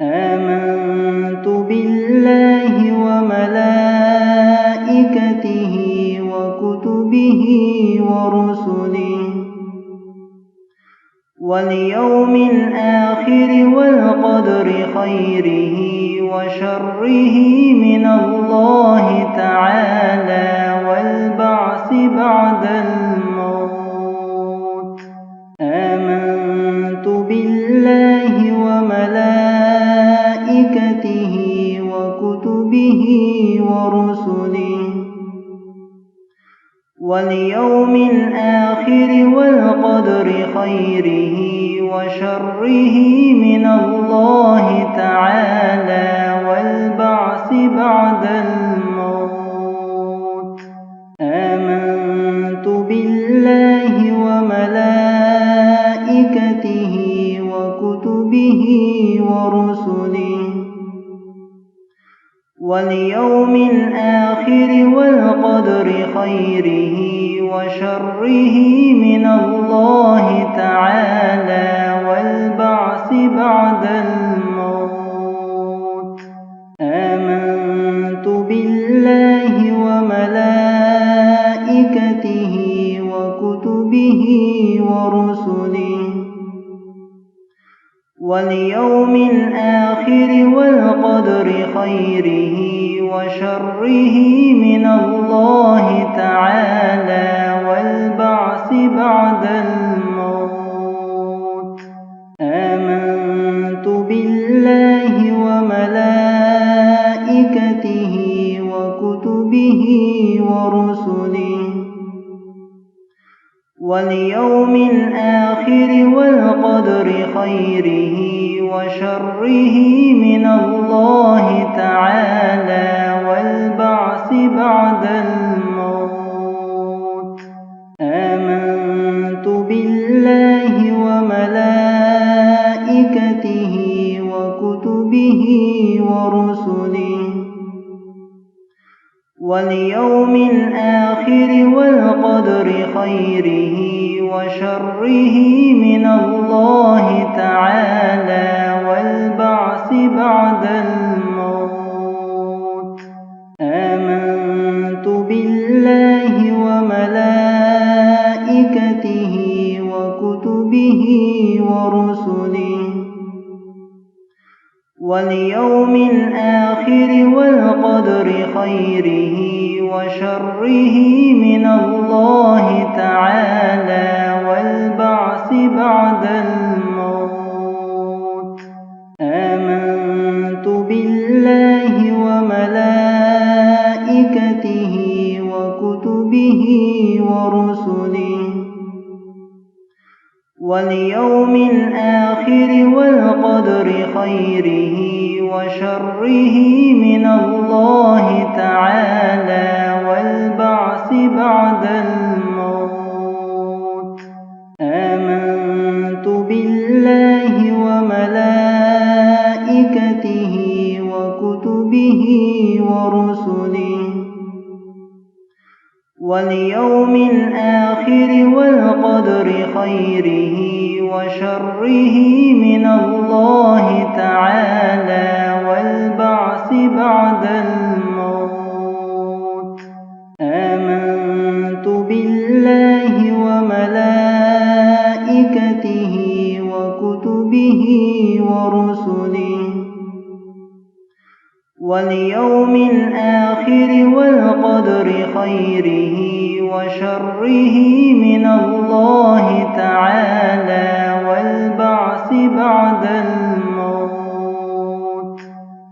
آمنت بالله وملائكته وكتبه ورسله واليوم الآخر والقدر خيره وشره من الله تعالى والبعث بعد الموت. آمنت بالله وملائكته وكتبه ورسله واليوم الآخر والقدر خيره وشره من الله تعالى والبعث بعد الموت. آمنت بالله وملائكته وكتبه ورسله واليوم الآخر والقدر خيره وشره من الله تعالى والبعث بعد الموت. آمنت بالله وملائكته وكتبه ورسله واليوم الآخر والقدر خيره وشره من الله تعالى والبعث بعد الموت. آمنت بالله وملائكته وكتبه ورسله واليوم الآخر والقدر خيره وشره من الله تعالى والبعث بعد الموت. آمنت بالله وملائكته وكتبه ورسله واليوم الآخر والقدر خيره وشره من الله تعالى والبعث بعد الموت. آمنت بالله وملائكته وكتبه ورسله واليوم الآخر والقدر خيره وشره من الله تعالى والبعث بعد الموت. آمنت بالله وملائكته وكتبه ورسله واليوم الآخر والقدر خيره وشره من الله تعالى والبعث بعد الموت. آمنت بالله وملائكته وكتبه ورسله واليوم الآخر والقدر خيره وشره من الله تعالى والبعث بعد الموت. آمنت بالله وملائكته وكتبه ورسله واليوم الآخر والقدر خيره وشره من الله تعالى والبعث بعد